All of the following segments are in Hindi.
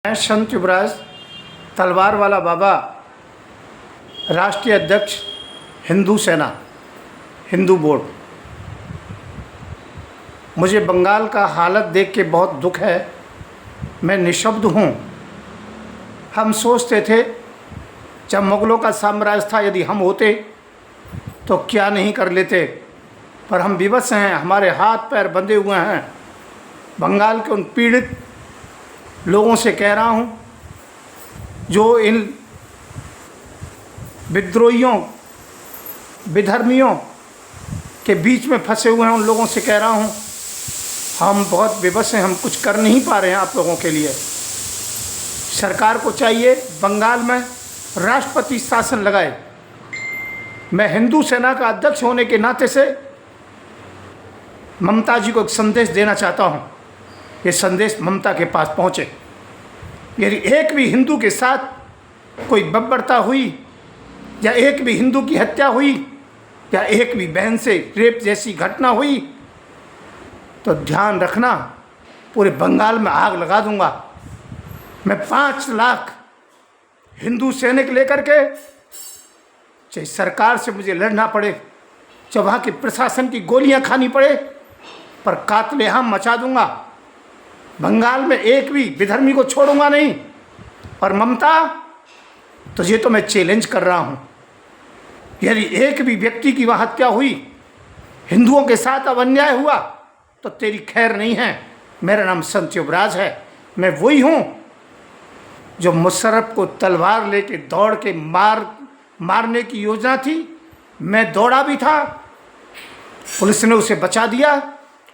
मैं संत युवराज तलवार वाला बाबा, राष्ट्रीय अध्यक्ष हिंदू सेना हिंदू बोर्ड। मुझे बंगाल का हालत देख के बहुत दुख है। मैं निशब्द हूँ। हम सोचते थे जब मुग़लों का साम्राज्य था, यदि हम होते तो क्या नहीं कर लेते, पर हम विवश हैं। हमारे हाथ पैर बंधे हुए हैं। बंगाल के उन पीड़ित लोगों से कह रहा हूँ जो इन विद्रोहियों विधर्मियों के बीच में फंसे हुए हैं, उन लोगों से कह रहा हूँ हम बहुत विवश हैं। हम कुछ कर नहीं पा रहे हैं आप लोगों के लिए। सरकार को चाहिए बंगाल में राष्ट्रपति शासन लगाए। मैं हिंदू सेना का अध्यक्ष होने के नाते से ममता जी को एक संदेश देना चाहता हूँ। ये संदेश ममता के पास पहुँचे। यदि एक भी हिंदू के साथ कोई बर्बरता हुई, या एक भी हिंदू की हत्या हुई, या एक भी बहन से रेप जैसी घटना हुई, तो ध्यान रखना पूरे बंगाल में आग लगा दूंगा। मैं 5 लाख हिंदू सैनिक लेकर के, चाहे सरकार से मुझे लड़ना पड़े, चाहे वहाँ के प्रशासन की गोलियां खानी पड़े, पर कातलेआम मचा दूंगा। बंगाल में एक भी विधर्मी को छोड़ूंगा नहीं। और ममता, तुझे तो मैं चैलेंज कर रहा हूँ, यदि एक भी व्यक्ति की वहाँ हत्या हुई, हिंदुओं के साथ अब अन्याय हुआ, तो तेरी खैर नहीं है। मेरा नाम संत युवराज है। मैं वही हूँ जो मुशर्रफ को तलवार लेके दौड़ के मारने की योजना थी। मैं दौड़ा भी था, पुलिस ने उसे बचा दिया,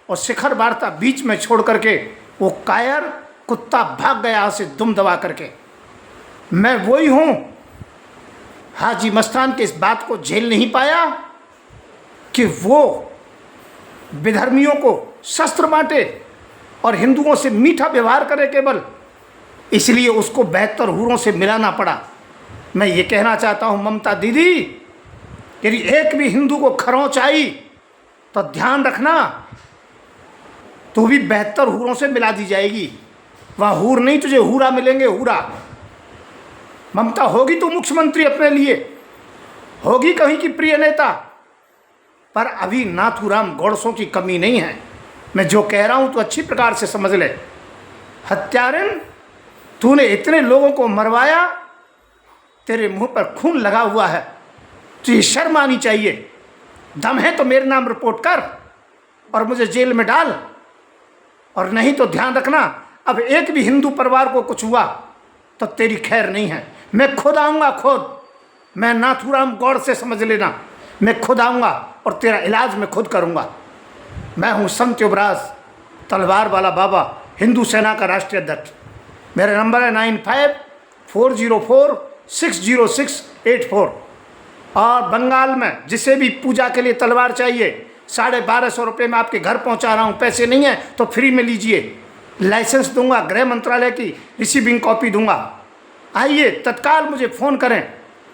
और शिखर वार्ता बीच में छोड़ करके वो कायर कुत्ता भाग गया यहाँ से दुम दबा करके। मैं वही हूँ हाजी मस्तान के इस बात को झेल नहीं पाया कि वो विधर्मियों को शस्त्र बांटे और हिंदुओं से मीठा व्यवहार करे केवल, इसलिए उसको 72 हूरों से मिलाना पड़ा। मैं ये कहना चाहता हूँ ममता दीदी, यदि एक भी हिंदू को खरोंच आई तो ध्यान रखना, तो भी 72 हूरों से मिला दी जाएगी। वहाँ हूर नहीं, तुझे हूरा मिलेंगे, हूरा। ममता होगी तो मुख्यमंत्री अपने लिए, होगी कहीं की प्रिय नेता, पर अभी नाथूराम गौड़सों की कमी नहीं है। मैं जो कह रहा हूँ तो अच्छी प्रकार से समझ ले। हत्यारिन, तूने इतने लोगों को मरवाया, तेरे मुंह पर खून लगा हुआ है, तुझे शर्म आनी चाहिए। दम है तो मेरे नाम रिपोर्ट कर और मुझे जेल में डाल, और नहीं तो ध्यान रखना, अब एक भी हिंदू परिवार को कुछ हुआ तो तेरी खैर नहीं है। मैं खुद आऊँगा, खुद। मैं नाथूराम गौड़ से समझ लेना, मैं खुद आऊँगा और तेरा इलाज मैं खुद करूँगा। मैं हूँ संत युवराज तलवार वाला बाबा, हिंदू सेना का राष्ट्रीय अध्यक्ष। मेरा नंबर है 9540460684। और बंगाल में जिसे भी पूजा के लिए तलवार चाहिए, 1250 रुपये में आपके घर पहुंचा रहा हूं। पैसे नहीं है तो फ्री में लीजिए। लाइसेंस दूंगा, गृह मंत्रालय की रिसीविंग कॉपी दूंगा। आइए, तत्काल मुझे फ़ोन करें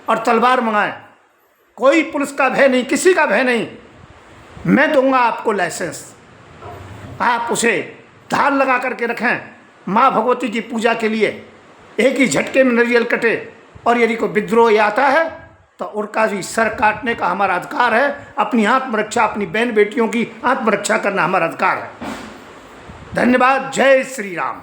और तलवार मंगाएं। कोई पुलिस का भय नहीं, किसी का भय नहीं। मैं दूंगा आपको लाइसेंस। आप उसे धार लगा करके रखें माँ भगवती की पूजा के लिए। एक ही झटके में नारियल कटे, और यदि कोई विद्रोह आता है तो उनका भी सर काटने का हमारा अधिकार है। अपनी आत्मरक्षा, अपनी बहन बेटियों की आत्मरक्षा करना हमारा अधिकार है। धन्यवाद। जय श्री राम।